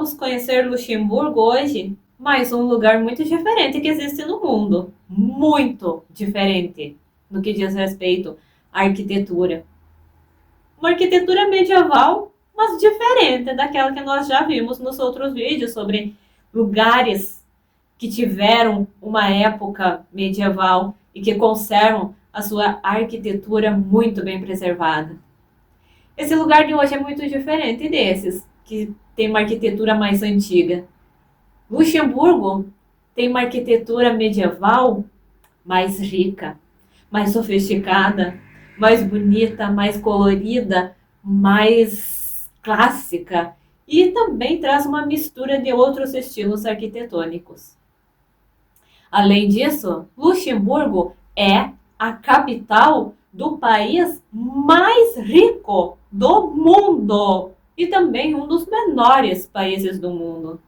vamos conhecer Luxemburgo hoje, mais um lugar muito diferente que existe no mundo. Muito diferente no que diz respeito à arquitetura. Uma arquitetura medieval, mas diferente daquela que nós já vimos nos outros vídeos sobre lugares que tiveram uma época medieval e que conservam a sua arquitetura muito bem preservada. Esse lugar de hoje é muito diferente desses, que tem uma arquitetura mais antiga. Luxemburgo tem uma arquitetura medieval mais rica, mais sofisticada, mais bonita, mais colorida, mais clássica e também traz uma mistura de outros estilos arquitetônicos. Além disso, Luxemburgo é a capital do país mais rico do mundo e também um dos menores países do mundo,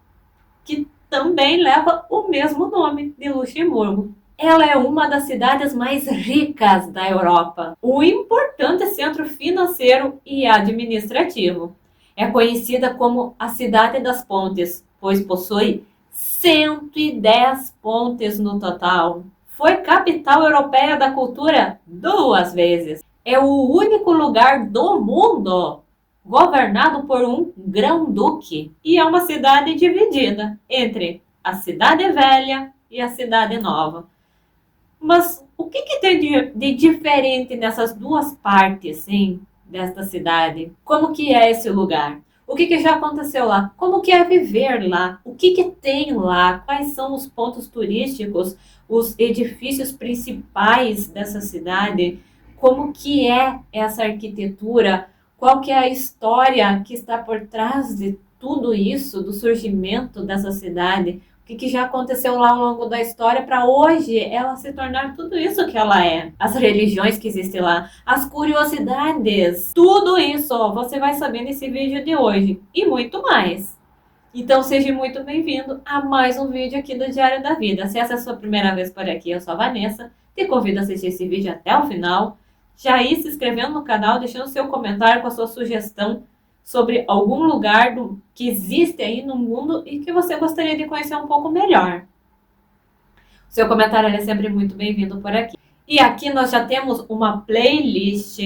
que também leva o mesmo nome de Luxemburgo. Ela é uma das cidades mais ricas da Europa, um importante centro financeiro e administrativo. É conhecida como a Cidade das Pontes, pois possui 110 pontes no total. Foi capital europeia da cultura 2 vezes. É o único lugar do mundo governado por um grão-duque. E é uma cidade dividida entre a Cidade Velha e a Cidade Nova. Mas o que tem de diferente nessas duas partes, hein, desta cidade? Como que é esse lugar? O que já aconteceu lá? Como que é viver lá? O que tem lá? Quais são os pontos turísticos, os edifícios principais dessa cidade? Como que é essa arquitetura? Qual que é a história que está por trás de tudo isso, do surgimento dessa cidade? O que já aconteceu lá ao longo da história para hoje ela se tornar tudo isso que ela é. As religiões que existem lá, as curiosidades, tudo isso você vai saber nesse vídeo de hoje e muito mais. Então seja muito bem-vindo a mais um vídeo aqui do Diário da Vida. Se essa é a sua primeira vez por aqui, eu sou a Vanessa, te convido a assistir esse vídeo até o final, já ir se inscrevendo no canal, deixando seu comentário com a sua sugestão sobre algum lugar que existe aí no mundo e que você gostaria de conhecer um pouco melhor. O seu comentário é sempre muito bem-vindo por aqui. E aqui nós já temos uma playlist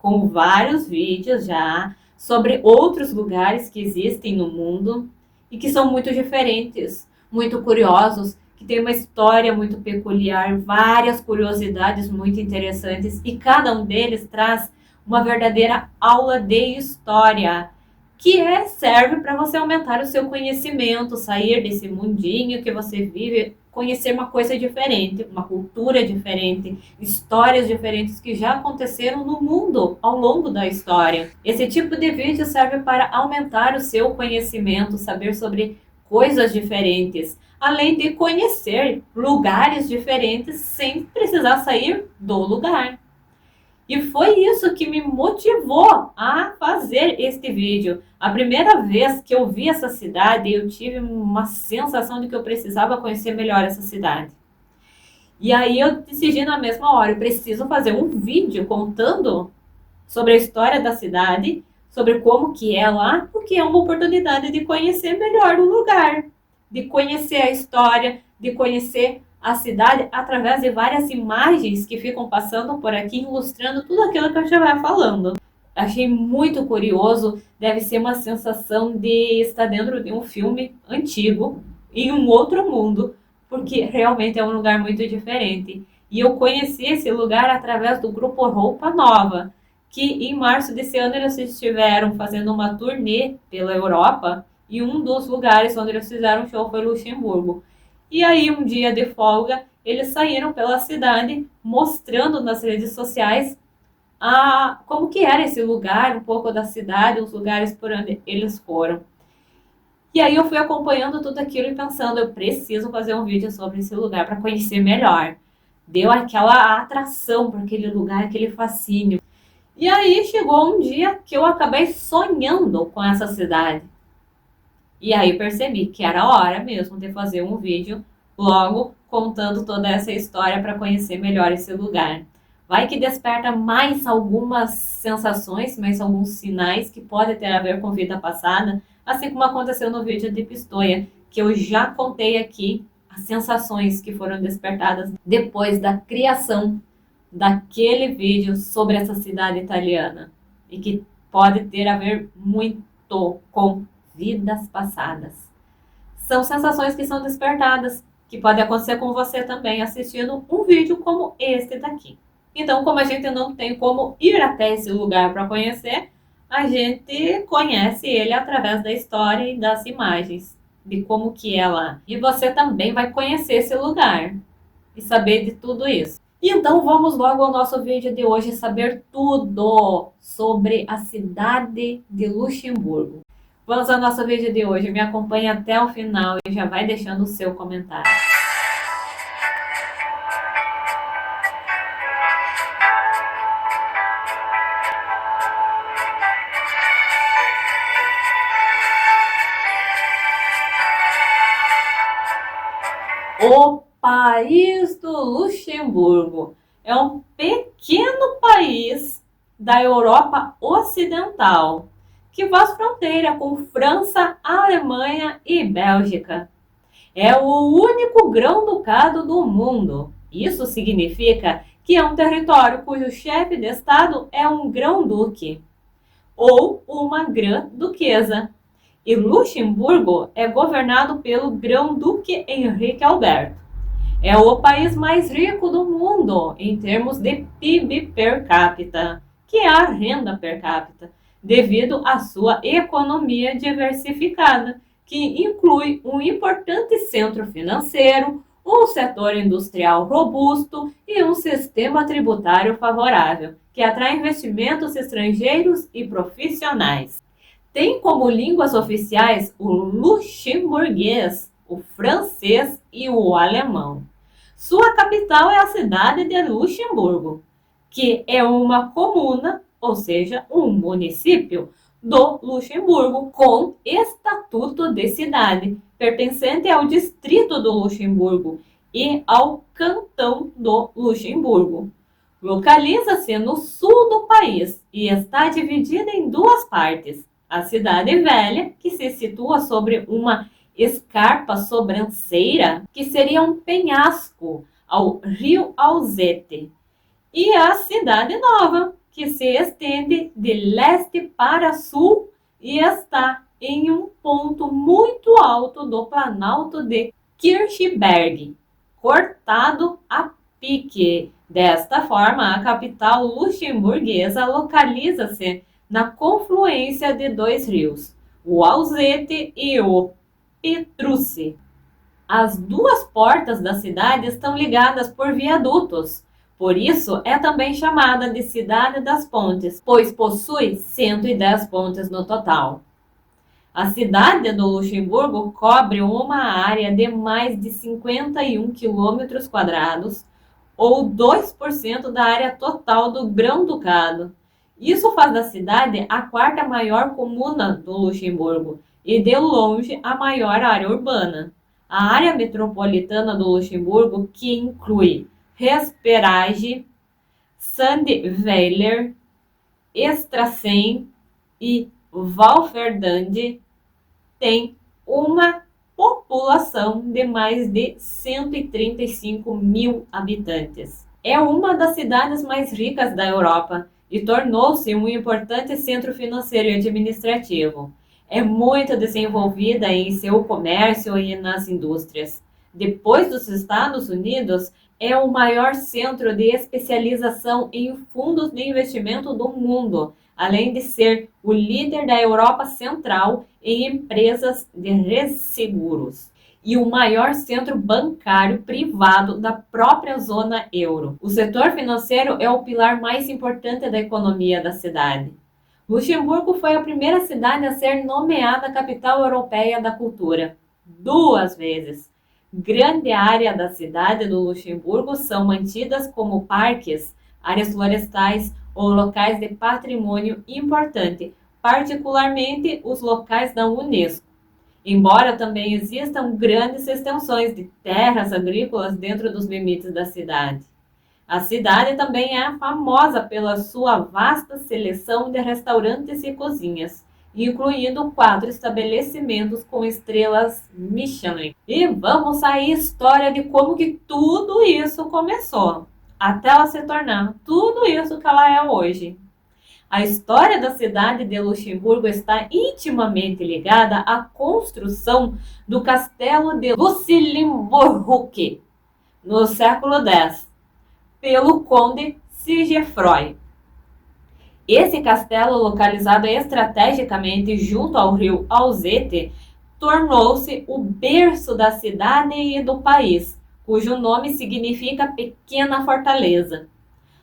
com vários vídeos já sobre outros lugares que existem no mundo e que são muito diferentes, muito curiosos, que tem uma história muito peculiar, várias curiosidades muito interessantes e cada um deles traz uma verdadeira aula de história, que serve para você aumentar o seu conhecimento, sair desse mundinho que você vive, conhecer uma coisa diferente, uma cultura diferente, histórias diferentes que já aconteceram no mundo ao longo da história. Esse tipo de vídeo serve para aumentar o seu conhecimento, saber sobre coisas diferentes, além de conhecer lugares diferentes sem precisar sair do lugar. E foi isso que me motivou a fazer este vídeo. A primeira vez que eu vi essa cidade, eu tive uma sensação de que eu precisava conhecer melhor essa cidade. E aí eu decidi na mesma hora, eu preciso fazer um vídeo contando sobre a história da cidade, sobre como que é lá, porque é uma oportunidade de conhecer melhor o lugar, de conhecer a história, de conhecer a cidade através de várias imagens que ficam passando por aqui, ilustrando tudo aquilo que eu estiver falando. Achei muito curioso, deve ser uma sensação de estar dentro de um filme antigo, em um outro mundo, porque realmente é um lugar muito diferente. E eu conheci esse lugar através do grupo Roupa Nova, que em março desse ano eles estiveram fazendo uma turnê pela Europa, e um dos lugares onde eles fizeram show foi Luxemburgo. E aí, um dia de folga, eles saíram pela cidade mostrando nas redes sociais como que era esse lugar, um pouco da cidade, os lugares por onde eles foram. E aí eu fui acompanhando tudo aquilo e pensando, eu preciso fazer um vídeo sobre esse lugar para conhecer melhor. Deu aquela atração por aquele lugar, aquele fascínio. E aí chegou um dia que eu acabei sonhando com essa cidade. E aí percebi que era hora mesmo de fazer um vídeo logo contando toda essa história para conhecer melhor esse lugar. Vai que desperta mais algumas sensações, mais alguns sinais que podem ter a ver com vida passada, assim como aconteceu no vídeo de Pistoia, que eu já contei aqui as sensações que foram despertadas depois da criação daquele vídeo sobre essa cidade italiana e que pode ter a ver muito com vidas passadas. São sensações que são despertadas, que pode acontecer com você também assistindo um vídeo como este daqui. Então, como a gente não tem como ir até esse lugar para conhecer, a gente conhece ele através da história e das imagens, de como que é lá. E você também vai conhecer esse lugar e saber de tudo isso. Então vamos logo ao nosso vídeo de hoje saber tudo sobre a cidade de Luxemburgo. Vamos ao nosso vídeo de hoje, me acompanhe até o final e já vai deixando o seu comentário. O país do Luxemburgo é um pequeno país da Europa Ocidental que faz fronteira com França, Alemanha e Bélgica. É o único grão-ducado do mundo. Isso significa que é um território cujo chefe de estado é um grão-duque ou uma grã-duquesa. E Luxemburgo é governado pelo grão-duque Henrique Alberto. É o país mais rico do mundo em termos de PIB per capita, que é a renda per capita, devido à sua economia diversificada, que inclui um importante centro financeiro, um setor industrial robusto e um sistema tributário favorável, que atrai investimentos estrangeiros e profissionais. Tem como línguas oficiais o luxemburguês, o francês e o alemão. Sua capital é a cidade de Luxemburgo, que é uma comuna, ou seja, um município do Luxemburgo, com estatuto de cidade, pertencente ao distrito do Luxemburgo e ao cantão do Luxemburgo. Localiza-se no sul do país e está dividida em duas partes. A cidade velha, que se situa sobre uma escarpa sobranceira, que seria um penhasco ao rio Alzette, e a cidade nova, que se estende de leste para sul e está em um ponto muito alto do Planalto de Kirchberg, cortado a pique. Desta forma, a capital luxemburguesa localiza-se na confluência de dois rios, o Alzette e o Petrucci. As duas portas da cidade estão ligadas por viadutos, por isso é também chamada de Cidade das Pontes, pois possui 110 pontes no total. A cidade do Luxemburgo cobre uma área de mais de 51 quilômetros quadrados, ou 2% da área total do Grão-Ducado. Isso faz da cidade a quarta maior comuna do Luxemburgo e, de longe, a maior área urbana. A área metropolitana do Luxemburgo, que inclui Resperage, Sandweiler, Strassen e Walferdande, tem uma população de mais de 135 mil habitantes. É uma das cidades mais ricas da Europa e tornou-se um importante centro financeiro e administrativo. É muito desenvolvida em seu comércio e nas indústrias. Depois dos Estados Unidos, é o maior centro de especialização em fundos de investimento do mundo, além de ser o líder da Europa Central em empresas de resseguros e o maior centro bancário privado da própria zona euro. O setor financeiro é o pilar mais importante da economia da cidade. Luxemburgo foi a primeira cidade a ser nomeada capital europeia da cultura, 2 vezes. Grande área da cidade do Luxemburgo são mantidas como parques, áreas florestais ou locais de patrimônio importante, particularmente os locais da Unesco. Embora também existam grandes extensões de terras agrícolas dentro dos limites da cidade. A cidade também é famosa pela sua vasta seleção de restaurantes e cozinhas, incluindo 4 estabelecimentos com estrelas Michelin. E vamos sair história de como que tudo isso começou, até ela se tornar tudo isso que ela é hoje. A história da cidade de Luxemburgo está intimamente ligada à construção do castelo de Lucilienburg, no século X, pelo conde Sigefroy. Esse castelo, localizado estrategicamente junto ao rio Alzette, tornou-se o berço da cidade e do país, cujo nome significa pequena fortaleza.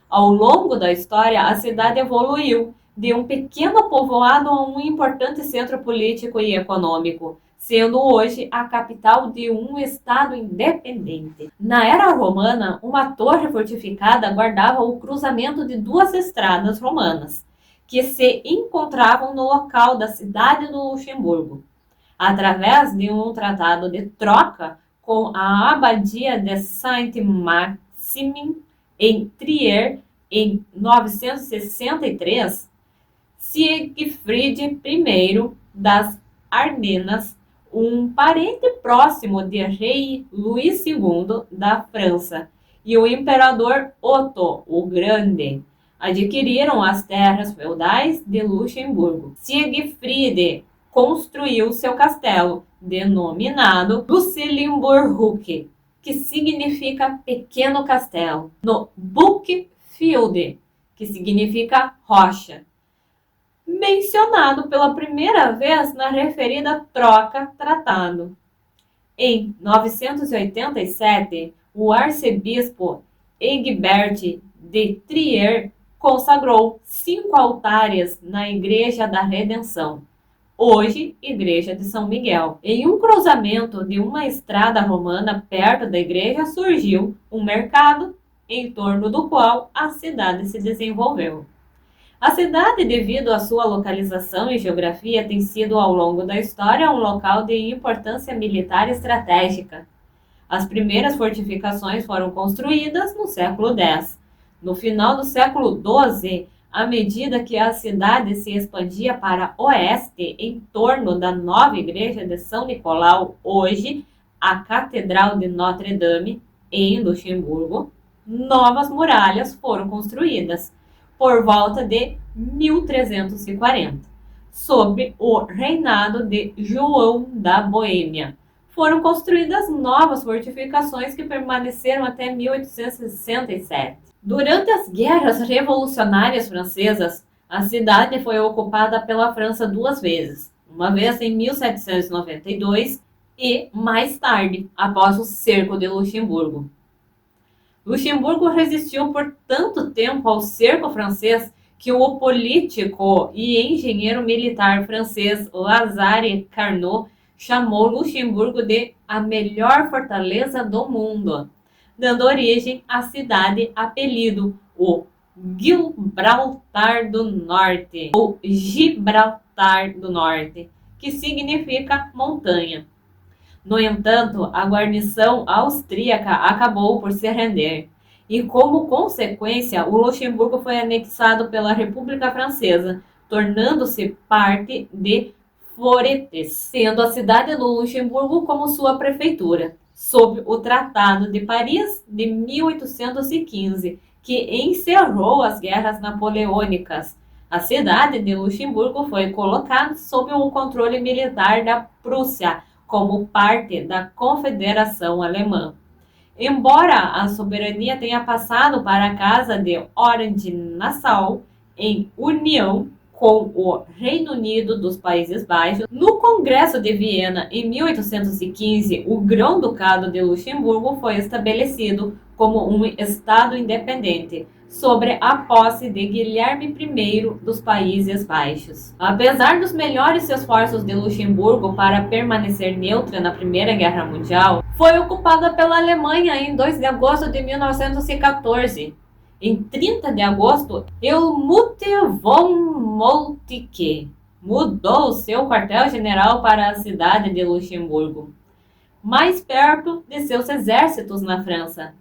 Ao longo da história, a cidade evoluiu de um pequeno povoado a um importante centro político e econômico, sendo hoje a capital de um estado independente. Na era romana, uma torre fortificada guardava o cruzamento de 2 estradas romanas, que se encontravam no local da cidade do Luxemburgo. Através de um tratado de troca com a abadia de Saint-Maximin, em Trier, em 963, Siegfried I das Ardenas, um parente próximo de rei Luís II da França, e o imperador Otto o Grande adquiriram as terras feudais de Luxemburgo. Siegfried construiu seu castelo, denominado Lucilienburg, que significa pequeno castelo, no Buckfield, que significa rocha, mencionado pela primeira vez na referida troca-tratado. Em 987, o arcebispo Egbert de Trier consagrou 5 altares na Igreja da Redenção, hoje Igreja de São Miguel. Em um cruzamento de uma estrada romana perto da igreja surgiu um mercado, em torno do qual a cidade se desenvolveu. A cidade, devido à sua localização e geografia, tem sido ao longo da história um local de importância militar estratégica. As primeiras fortificações foram construídas no século X. No final do século XII, à medida que a cidade se expandia para oeste, em torno da nova igreja de São Nicolau, hoje a Catedral de Notre-Dame, em Luxemburgo, novas muralhas foram construídas por volta de 1340, sob o reinado de João da Boêmia. Foram construídas novas fortificações que permaneceram até 1867. Durante as guerras revolucionárias francesas, a cidade foi ocupada pela França 2 vezes, uma vez em 1792 e, mais tarde, após o cerco de Luxemburgo. Luxemburgo resistiu por tanto tempo ao cerco francês que o político e engenheiro militar francês Lazare Carnot chamou Luxemburgo de a melhor fortaleza do mundo, dando origem à cidade apelido o Gibraltar do Norte, ou Gibraltar do Norte, que significa montanha. No entanto, a guarnição austríaca acabou por se render, e como consequência, o Luxemburgo foi anexado pela República Francesa, tornando-se parte de Foretes, tendo a cidade do Luxemburgo como sua prefeitura, sob o Tratado de Paris de 1815, que encerrou as guerras napoleônicas. A cidade de Luxemburgo foi colocada sob o controle militar da Prússia, como parte da Confederação Alemã. Embora a soberania tenha passado para a Casa de Orange-Nassau, em união com o Reino Unido dos Países Baixos, no Congresso de Viena, em 1815, o Grão-Ducado de Luxemburgo foi estabelecido como um Estado independente, sobre a posse de Guilherme I dos Países Baixos. Apesar dos melhores esforços de Luxemburgo para permanecer neutra na Primeira Guerra Mundial, foi ocupada pela Alemanha em 2 de agosto de 1914. Em 30 de agosto, Helmut von Moltke mudou seu quartel-general para a cidade de Luxemburgo, mais perto de seus exércitos na França,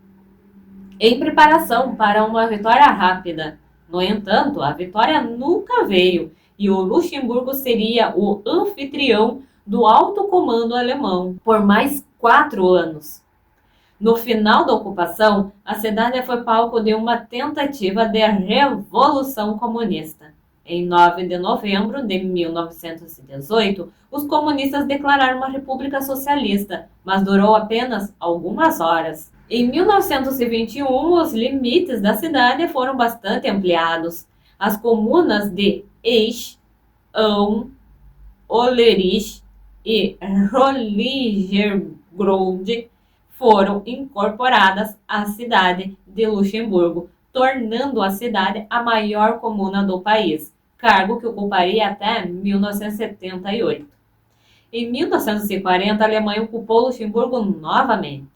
em preparação para uma vitória rápida. No entanto, a vitória nunca veio, e o Luxemburgo seria o anfitrião do alto comando alemão por mais 4 anos. No final da ocupação, a cidade foi palco de uma tentativa de revolução comunista. Em 9 de novembro de 1918, os comunistas declararam uma república socialista, mas durou apenas algumas horas. Em 1921, os limites da cidade foram bastante ampliados. As comunas de Esch, Aum, Ollerich e Roligergrode foram incorporadas à cidade de Luxemburgo, tornando a cidade a maior comuna do país, cargo que ocuparia até 1978. Em 1940, a Alemanha ocupou Luxemburgo novamente.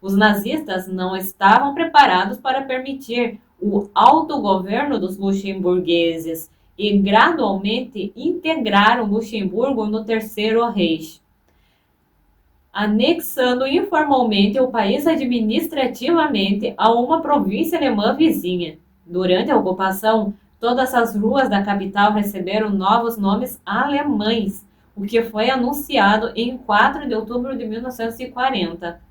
Os nazistas não estavam preparados para permitir o autogoverno dos luxemburgueses e gradualmente integraram Luxemburgo no Terceiro Reich, anexando informalmente o país administrativamente a uma província alemã vizinha. Durante a ocupação, todas as ruas da capital receberam novos nomes alemães, o que foi anunciado em 4 de outubro de 1940.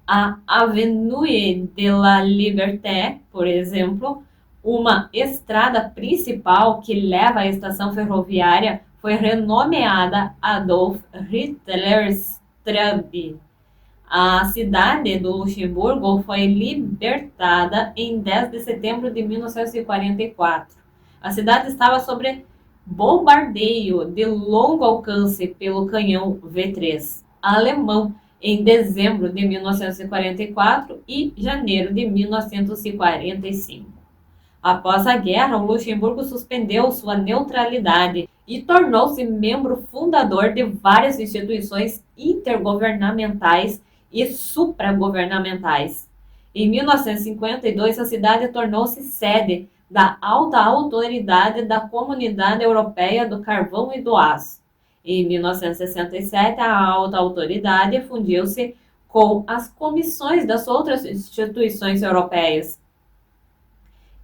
A Avenue de la Liberté, por exemplo, uma estrada principal que leva à estação ferroviária, foi renomeada Adolf Hitler's Straße. A cidade do Luxemburgo foi libertada em 10 de setembro de 1944. A cidade estava sob bombardeio de longo alcance pelo canhão V3 alemão em dezembro de 1944 e janeiro de 1945. Após a guerra, o Luxemburgo suspendeu sua neutralidade e tornou-se membro fundador de várias instituições intergovernamentais e supragovernamentais. Em 1952, a cidade tornou-se sede da Alta Autoridade da Comunidade Europeia do Carvão e do Aço. Em 1967, a Alta Autoridade fundiu-se com as comissões das outras instituições europeias.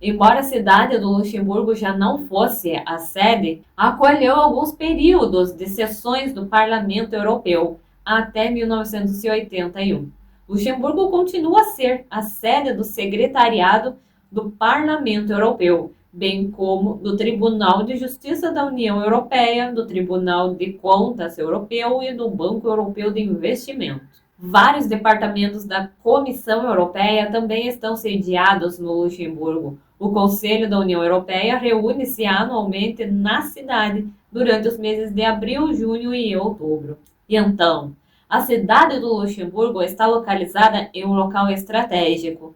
Embora a cidade do Luxemburgo já não fosse a sede, acolheu alguns períodos de sessões do Parlamento Europeu até 1981. Luxemburgo continua a ser a sede do Secretariado do Parlamento Europeu, bem como do Tribunal de Justiça da União Europeia, do Tribunal de Contas Europeu e do Banco Europeu de Investimento. Vários departamentos da Comissão Europeia também estão sediados no Luxemburgo. O Conselho da União Europeia reúne-se anualmente na cidade durante os meses de abril, junho e outubro. E então, a cidade do Luxemburgo está localizada em um local estratégico,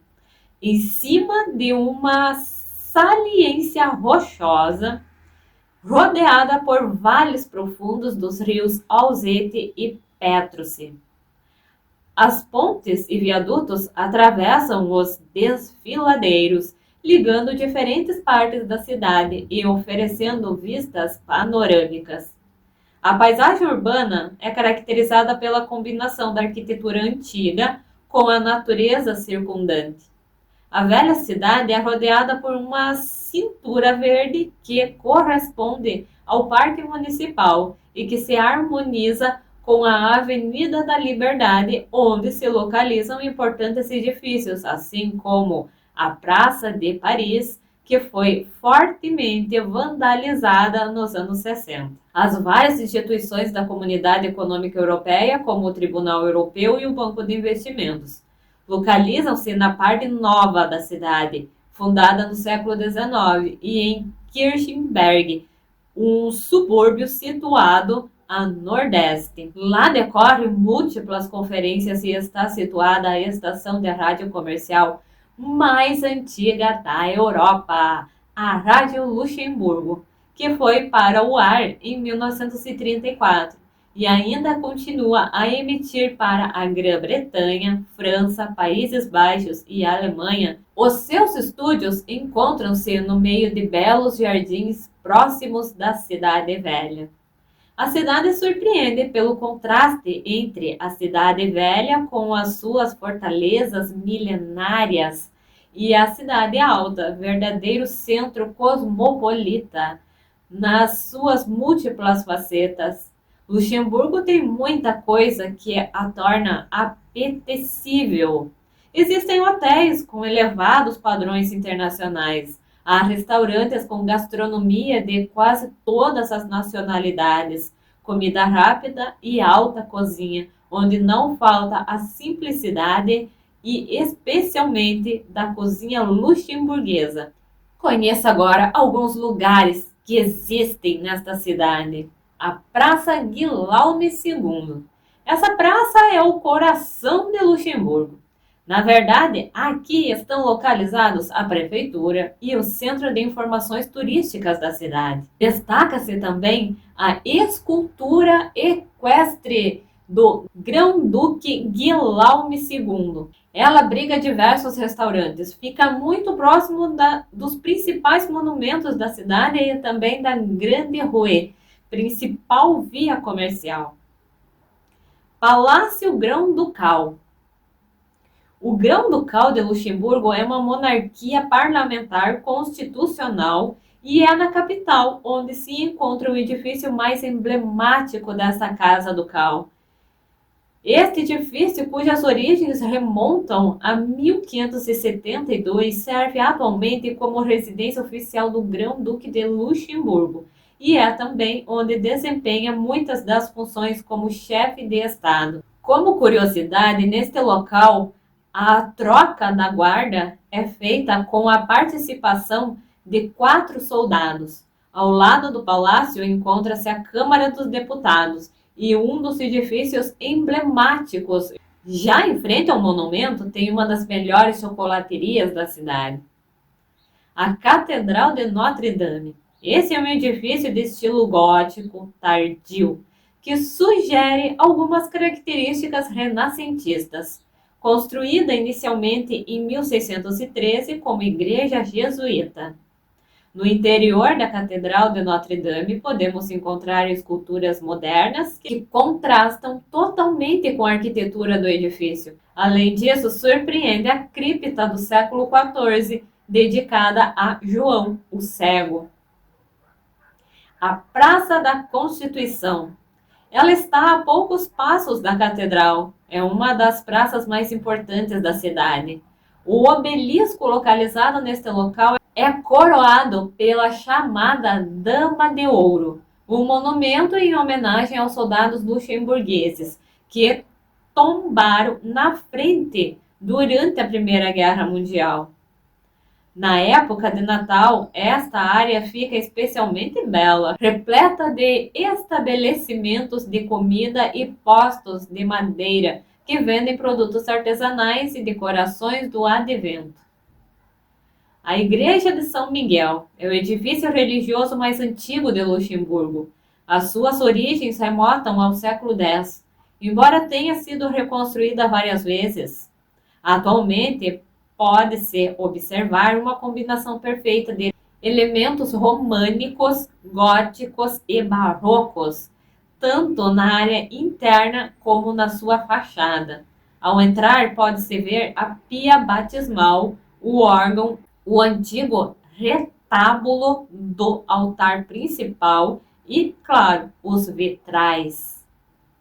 em cima de uma saliência rochosa, rodeada por vales profundos dos rios Alzette e Petruce. As pontes e viadutos atravessam os desfiladeiros, ligando diferentes partes da cidade e oferecendo vistas panorâmicas. A paisagem urbana é caracterizada pela combinação da arquitetura antiga com a natureza circundante. A velha cidade é rodeada por uma cintura verde que corresponde ao Parque Municipal e que se harmoniza com a Avenida da Liberdade, onde se localizam importantes edifícios, assim como a Praça de Paris, que foi fortemente vandalizada nos anos 60. As várias instituições da Comunidade Econômica Europeia, como o Tribunal Europeu e o Banco de Investimentos, localizam-se na parte nova da cidade, fundada no século XIX, e em Kirchberg, um subúrbio situado a nordeste. Lá decorrem múltiplas conferências e está situada a estação de rádio comercial mais antiga da Europa, a Rádio Luxemburgo, que foi para o ar em 1934 e ainda continua a emitir para a Grã-Bretanha, França, Países Baixos e Alemanha. Os seus estúdios encontram-se no meio de belos jardins próximos da Cidade Velha. A cidade surpreende pelo contraste entre a Cidade Velha com as suas fortalezas milenárias e a Cidade Alta, verdadeiro centro cosmopolita. nas suas múltiplas facetas. Luxemburgo tem muita coisa que a torna apetecível. Existem hotéis com elevados padrões internacionais. Há restaurantes com gastronomia de quase todas as nacionalidades, comida rápida e alta cozinha, onde não falta a simplicidade e especialmente da cozinha luxemburguesa. Conheça agora alguns lugares que existem nesta cidade. A Praça Guilherme II. Essa praça é o coração de Luxemburgo. Na verdade, aqui estão localizados a prefeitura e o Centro de Informações Turísticas da cidade. Destaca-se também a escultura equestre do Grão-Duque Guilherme II. Ela abriga diversos restaurantes, fica muito próximo dos principais monumentos da cidade e também da Grande Rue, principal via comercial. Palácio Grão-Ducal. O Grão-Ducal de Luxemburgo é uma monarquia parlamentar constitucional e é na capital, onde se encontra o edifício mais emblemático dessa casa ducal. Este edifício, cujas origens remontam a 1572, serve atualmente como residência oficial do Grão-Duque de Luxemburgo e é também onde desempenha muitas das funções como chefe de Estado. Como curiosidade, neste local, a troca da guarda é feita com a participação de 4 soldados. Ao lado do palácio encontra-se a Câmara dos Deputados e um dos edifícios emblemáticos. Já em frente ao monumento tem uma das melhores chocolaterias da cidade. A Catedral de Notre-Dame. Esse é um edifício de estilo gótico tardio, que sugere algumas características renascentistas. Construída inicialmente em 1613 como igreja jesuíta. No interior da Catedral de Notre-Dame podemos encontrar esculturas modernas que contrastam totalmente com a arquitetura do edifício. Além disso, surpreende a cripta do século XIV, dedicada a João, o Cego. A Praça da Constituição. Ela está a poucos passos da catedral. É uma das praças mais importantes da cidade. O obelisco localizado neste local é coroado pela chamada Dama de Ouro, um monumento em homenagem aos soldados luxemburgueses que tombaram na frente durante a Primeira Guerra Mundial. Na época de Natal, esta área fica especialmente bela, repleta de estabelecimentos de comida e postos de madeira que vendem produtos artesanais e decorações do advento. A Igreja de São Miguel é o edifício religioso mais antigo de Luxemburgo. As suas origens remontam ao século X, embora tenha sido reconstruída várias vezes. Atualmente, pode-se observar uma combinação perfeita de elementos românicos, góticos e barrocos, tanto na área interna como na sua fachada. Ao entrar, pode-se ver a pia batismal, o órgão, o antigo retábulo do altar principal e, claro, os vitrais.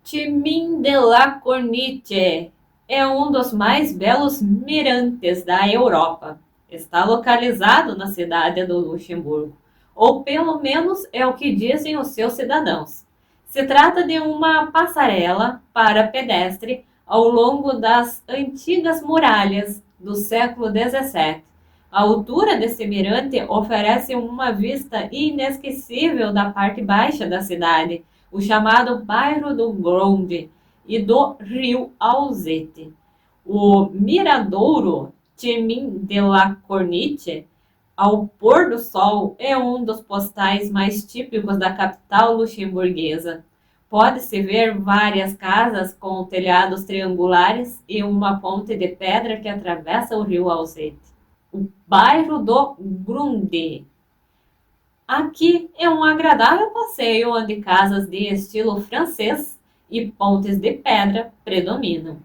Chemin de la Corniche é um dos mais belos mirantes da Europa. Está localizado na cidade do Luxemburgo, ou pelo menos é o que dizem os seus cidadãos. Se trata de uma passarela para pedestre ao longo das antigas muralhas do século XVII. A altura desse mirante oferece uma vista inesquecível da parte baixa da cidade, o chamado bairro do Gronde, e do rio Alzette. O miradouro Chemin de la Corniche, ao pôr do sol, é um dos postais mais típicos da capital luxemburguesa. Pode-se ver várias casas com telhados triangulares e uma ponte de pedra que atravessa o rio Alzette. O bairro do Grunde. Aqui é um agradável passeio onde casas de estilo francês e pontes de pedra predominam.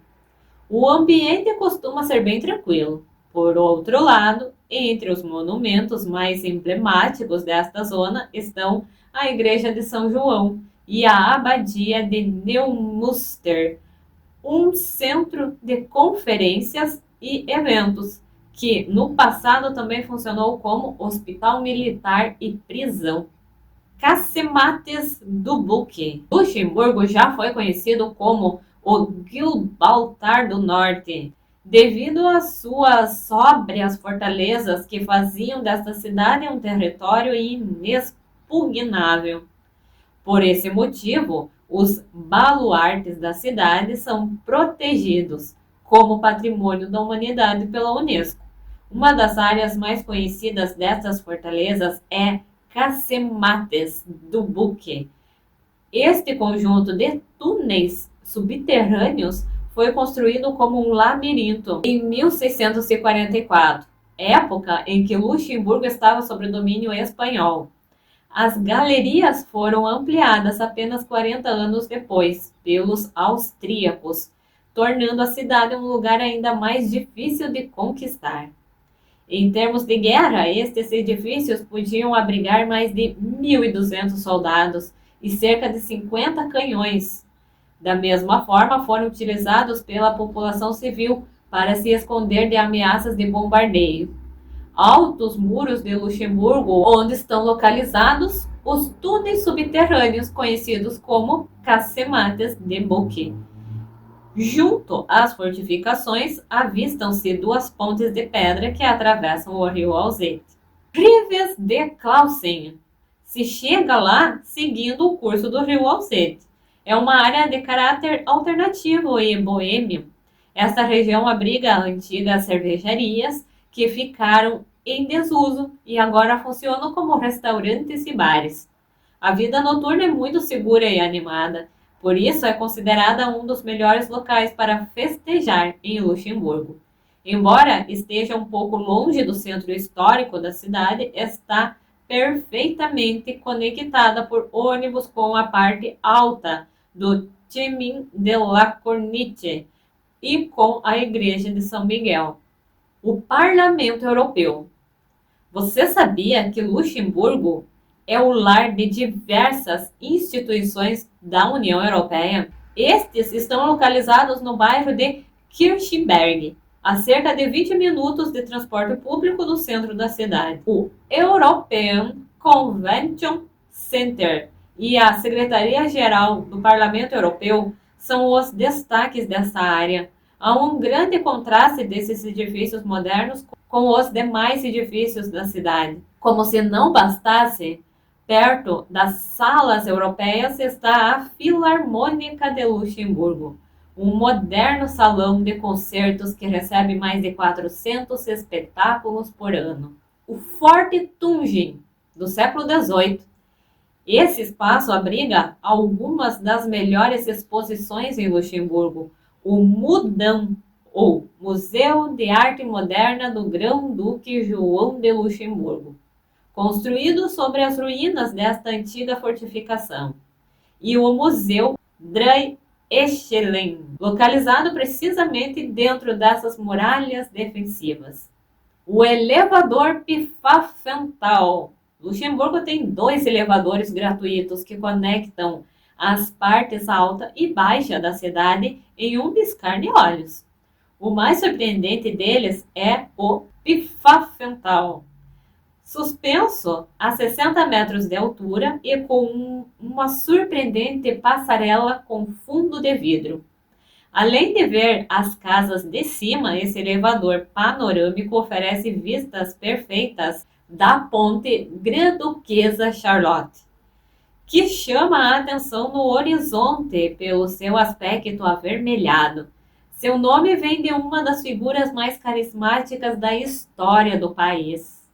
O ambiente costuma ser bem tranquilo, Por outro lado, entre os monumentos mais emblemáticos desta zona estão a Igreja de São João e a Abadia de Neumünster, um centro de conferências e eventos, que no passado também funcionou como hospital militar e prisão. Casemates do Buque. Luxemburgo já foi conhecido como o Gibraltar do Norte, devido às suas sóbrias fortalezas que faziam desta cidade um território inexpugnável. Por esse motivo, os baluartes da cidade são protegidos como patrimônio da humanidade pela Unesco. Uma das áreas mais conhecidas dessas fortalezas é Casemates do Buque. Este conjunto de túneis subterrâneos foi construído como um labirinto em 1644, época em que Luxemburgo estava sob domínio espanhol. As galerias foram ampliadas apenas 40 anos depois pelos austríacos, tornando a cidade um lugar ainda mais difícil de conquistar. Em termos de guerra, estes edifícios podiam abrigar mais de 1.200 soldados e cerca de 50 canhões. Da mesma forma, foram utilizados pela população civil para se esconder de ameaças de bombardeio. Altos muros de Luxemburgo, onde estão localizados os túneis subterrâneos conhecidos como Casemates de Buque. Junto às fortificações, avistam-se duas pontes de pedra que atravessam o rio Alzette. Rives de Clausen. Se chega lá seguindo o curso do rio Alzette. É uma área de caráter alternativo e boêmio. Esta região abriga antigas cervejarias que ficaram em desuso e agora funcionam como restaurantes e bares. A vida noturna é muito segura e animada. Por isso, é considerada um dos melhores locais para festejar em Luxemburgo. Embora esteja um pouco longe do centro histórico da cidade, está perfeitamente conectada por ônibus com a parte alta do Chemin de la Corniche e com a Igreja de São Miguel. O Parlamento Europeu. Você sabia que Luxemburgo é o lar de diversas instituições da União Europeia? Estes estão localizados no bairro de Kirchberg, a cerca de 20 minutos de transporte público do centro da cidade. O European Convention Center e a Secretaria-Geral do Parlamento Europeu são os destaques dessa área. Há um grande contraste desses edifícios modernos com os demais edifícios da cidade. Como se não bastasse, perto das salas europeias está a Filarmônica de Luxemburgo, um moderno salão de concertos que recebe mais de 400 espetáculos por ano. O Forte Tungen, do século XVIII. Esse espaço abriga algumas das melhores exposições em Luxemburgo. O MUDAM, ou Museu de Arte Moderna do Grão-Duque João de Luxemburgo, construído sobre as ruínas desta antiga fortificação. E o Museu Drey Echelen, localizado precisamente dentro dessas muralhas defensivas. O elevador Pfaffenthal. Luxemburgo tem 2 elevadores gratuitos que conectam as partes alta e baixa da cidade em um piscar de olhos. O mais surpreendente deles é o Pfaffenthal, suspenso a 60 metros de altura e com uma surpreendente passarela com fundo de vidro. Além de ver as casas de cima, esse elevador panorâmico oferece vistas perfeitas da ponte Grã-Duquesa Charlotte, que chama a atenção no horizonte pelo seu aspecto avermelhado. Seu nome vem de uma das figuras mais carismáticas da história do país.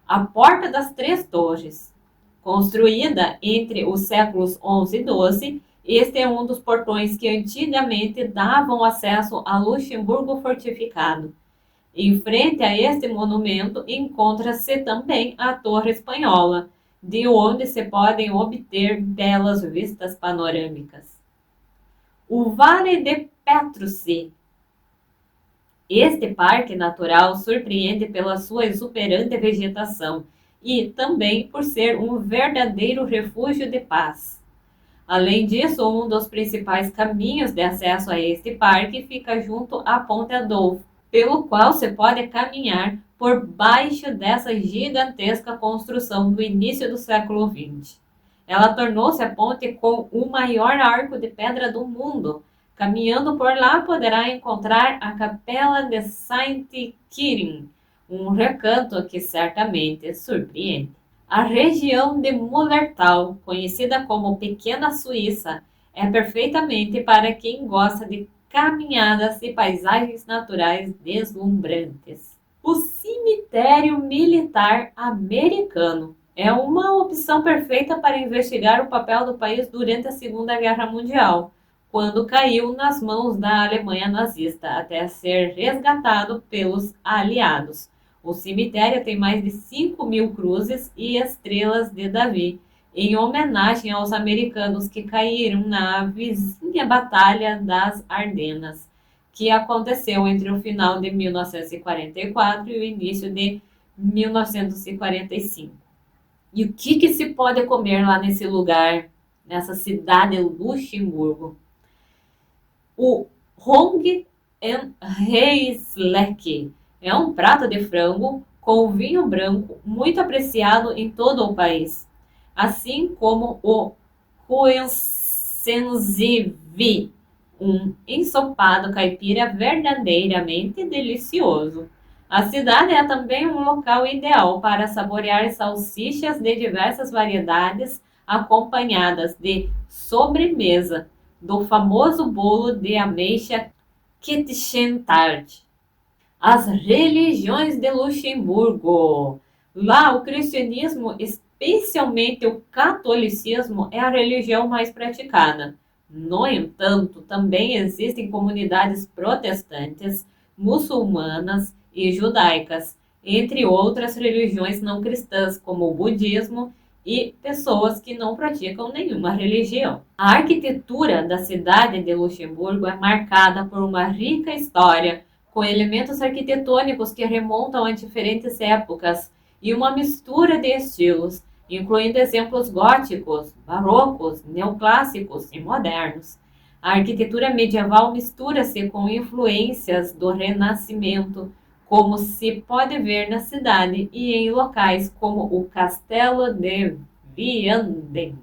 A Porta das Três Torres. Construída entre os séculos XI e XII, este é um dos portões que antigamente davam acesso a Luxemburgo fortificado. Em frente a este monumento encontra-se também a Torre Espanhola, de onde se podem obter belas vistas panorâmicas. O Vale de Petrucci. Este parque natural surpreende pela sua exuberante vegetação e também por ser um verdadeiro refúgio de paz. Além disso, um dos principais caminhos de acesso a este parque fica junto à Ponte Adolfo, pelo qual se pode caminhar por baixo dessa gigantesca construção do início do século XX. Ela tornou-se a ponte com o maior arco de pedra do mundo. Caminhando por lá, poderá encontrar a Capela de Saint-Quirin, um recanto que certamente surpreende. A região de Mullertal, conhecida como Pequena Suíça, é perfeitamente para quem gosta de caminhadas e paisagens naturais deslumbrantes. O cemitério militar americano é uma opção perfeita para investigar o papel do país durante a Segunda Guerra Mundial, quando caiu nas mãos da Alemanha nazista, até ser resgatado pelos aliados. O cemitério tem mais de 5.000 cruzes e estrelas de Davi, em homenagem aos americanos que caíram na vizinha Batalha das Ardenas, que aconteceu entre o final de 1944 e o início de 1945. E o que se pode comer lá nesse lugar, nessa cidade de Luxemburgo? O Hong en Rijswijk é um prato de frango com vinho branco muito apreciado em todo o país, assim como o Koensenzivi, um ensopado caipira verdadeiramente delicioso. A cidade é também um local ideal para saborear salsichas de diversas variedades, acompanhadas de sobremesa do famoso bolo de ameixa Kittchentart. As religiões de Luxemburgo. Lá, o cristianismo, especialmente o catolicismo, é a religião mais praticada. No entanto, também existem comunidades protestantes, muçulmanas e judaicas, entre outras religiões não cristãs, como o budismo, e pessoas que não praticam nenhuma religião. A arquitetura da cidade de Luxemburgo é marcada por uma rica história, com elementos arquitetônicos que remontam a diferentes épocas e uma mistura de estilos, incluindo exemplos góticos, barrocos, neoclássicos e modernos. A arquitetura medieval mistura-se com influências do Renascimento, como se pode ver na cidade e em locais como o Castelo de Vianden.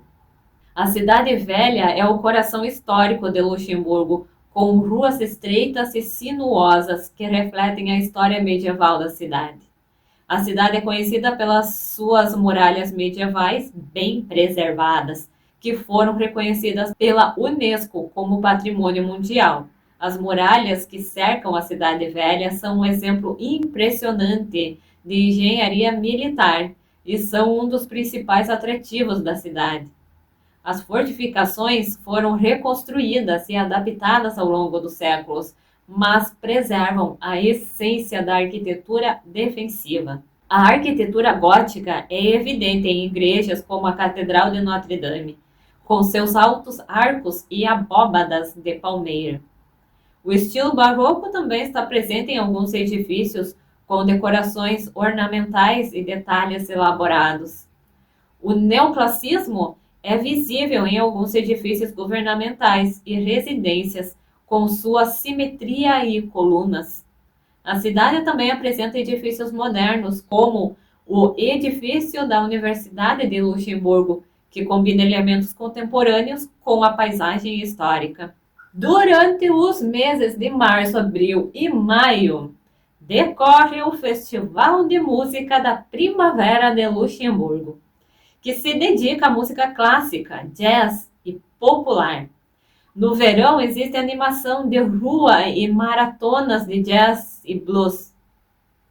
A cidade velha é o coração histórico de Luxemburgo, com ruas estreitas e sinuosas que refletem a história medieval da cidade. A cidade é conhecida pelas suas muralhas medievais bem preservadas, que foram reconhecidas pela Unesco como Patrimônio Mundial. As muralhas que cercam a cidade velha são um exemplo impressionante de engenharia militar e são um dos principais atrativos da cidade. As fortificações foram reconstruídas e adaptadas ao longo dos séculos, mas preservam a essência da arquitetura defensiva. A arquitetura gótica é evidente em igrejas como a Catedral de Notre Dame, com seus altos arcos e abóbadas de palmeira. O estilo barroco também está presente em alguns edifícios, com decorações ornamentais e detalhes elaborados. O neoclassicismo é visível em alguns edifícios governamentais e residências, com sua simetria e colunas. A cidade também apresenta edifícios modernos, como o edifício da Universidade de Luxemburgo, que combina elementos contemporâneos com a paisagem histórica. Durante os meses de março, abril e maio, decorre o Festival de Música da Primavera de Luxemburgo, que se dedica à música clássica, jazz e popular. No verão, existe animação de rua e maratonas de jazz e blues,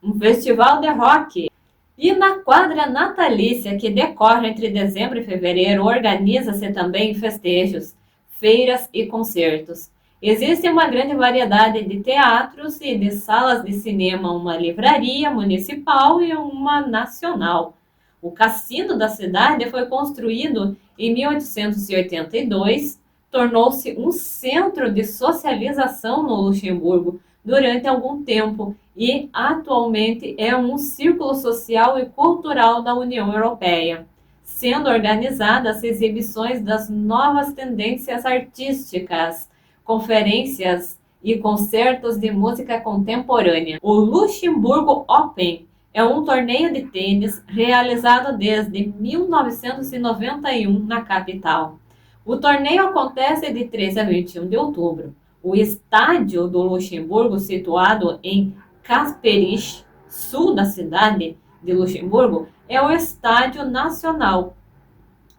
um festival de rock. E na quadra natalícia, que decorre entre dezembro e fevereiro, organiza-se também festejos, feiras e concertos. Existe uma grande variedade de teatros e de salas de cinema, uma livraria municipal e uma nacional. O cassino da cidade foi construído em 1882, tornou-se um centro de socialização no Luxemburgo, durante algum tempo e atualmente é um círculo social e cultural da União Europeia, sendo organizadas exibições das novas tendências artísticas, conferências e concertos de música contemporânea. O Luxemburgo Open é um torneio de tênis realizado desde 1991 na capital. O torneio acontece de 13 a 21 de outubro. O estádio do Luxemburgo, situado em Kasperich, sul da cidade de Luxemburgo, é o estádio nacional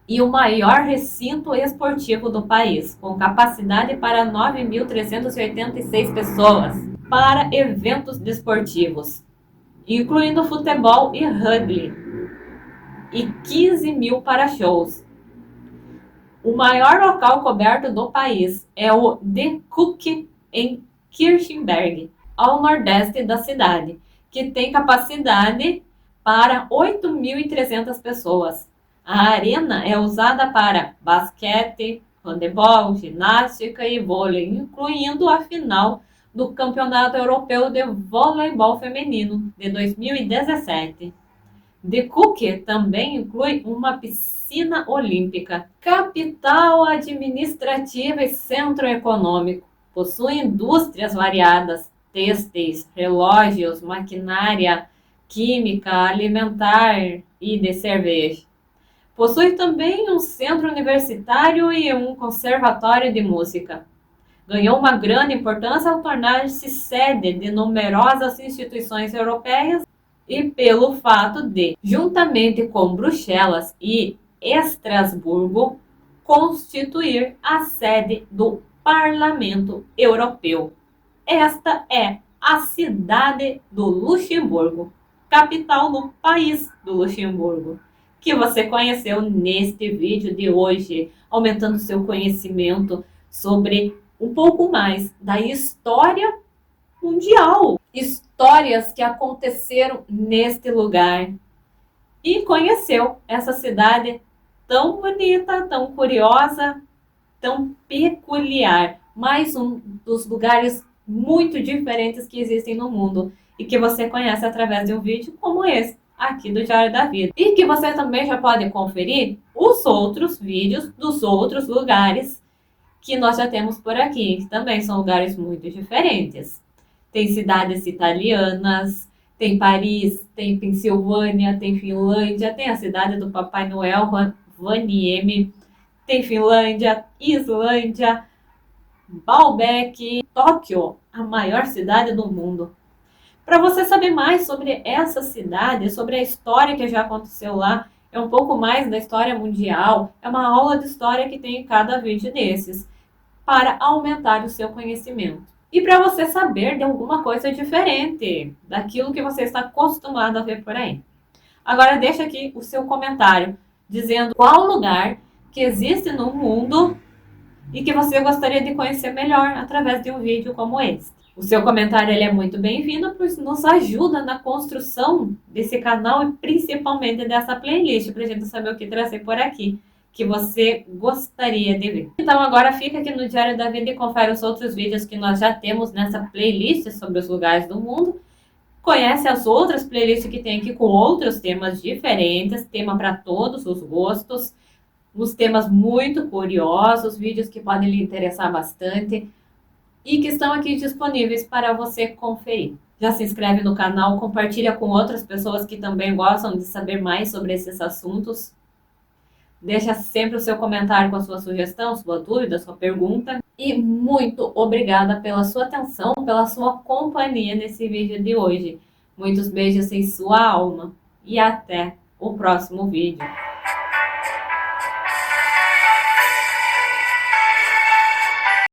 e o maior recinto esportivo do país, com capacidade para 9.386 pessoas para eventos desportivos, incluindo futebol e rugby, e 15 mil para shows. O maior local coberto do país é o De Kock em Kirchberg, ao nordeste da cidade, que tem capacidade para 8.300 pessoas. A arena é usada para basquete, handebol, ginástica e vôlei, incluindo a final do Campeonato Europeu de Voleibol Feminino de 2017. De Kock também inclui uma piscina olímpica. Capital administrativa e centro econômico. Possui indústrias variadas, têxteis, relógios, maquinária, química, alimentar e de cerveja. Possui também um centro universitário e um conservatório de música. Ganhou uma grande importância ao tornar-se sede de numerosas instituições europeias e pelo fato de, juntamente com Bruxelas e Estrasburgo, constituir a sede do Parlamento Europeu. Esta é a cidade do Luxemburgo, capital do país do Luxemburgo, que você conheceu neste vídeo de hoje, aumentando seu conhecimento sobre um pouco mais da história mundial, histórias que aconteceram neste lugar, e conheceu essa cidade tão bonita, tão curiosa, tão peculiar, mais um dos lugares muito diferentes que existem no mundo e que você conhece através de um vídeo como esse aqui do Diário da Vida, e que você também já pode conferir os outros vídeos dos outros lugares que nós já temos por aqui, que também são lugares muito diferentes. Tem cidades italianas, tem Paris, tem Pensilvânia, tem Finlândia, tem a cidade do Papai Noel, Rovaniemi, tem Finlândia, Islândia, Baalbek, Tóquio, a maior cidade do mundo. Para você saber mais sobre essa cidade, sobre a história que já aconteceu lá, é um pouco mais da história mundial, é uma aula de história que tem em cada vídeo desses, para aumentar o seu conhecimento. E para você saber de alguma coisa diferente daquilo que você está acostumado a ver por aí. Agora deixa aqui o seu comentário dizendo qual lugar que existe no mundo e que você gostaria de conhecer melhor através de um vídeo como esse. O seu comentário ele é muito bem-vindo, pois nos ajuda na construção desse canal e principalmente dessa playlist, para a gente saber o que trazer por aqui, que você gostaria de ver. Então agora fica aqui no Diário da Vida e confere os outros vídeos que nós já temos nessa playlist sobre os lugares do mundo. Conhece as outras playlists que tem aqui com outros temas diferentes, tema para todos os gostos, uns temas muito curiosos, vídeos que podem lhe interessar bastante e que estão aqui disponíveis para você conferir. Já se inscreve no canal, compartilha com outras pessoas que também gostam de saber mais sobre esses assuntos. Deixa sempre o seu comentário com a sua sugestão, sua dúvida, sua pergunta. E muito obrigada pela sua atenção, pela sua companhia nesse vídeo de hoje. Muitos beijos em sua alma e até o próximo vídeo.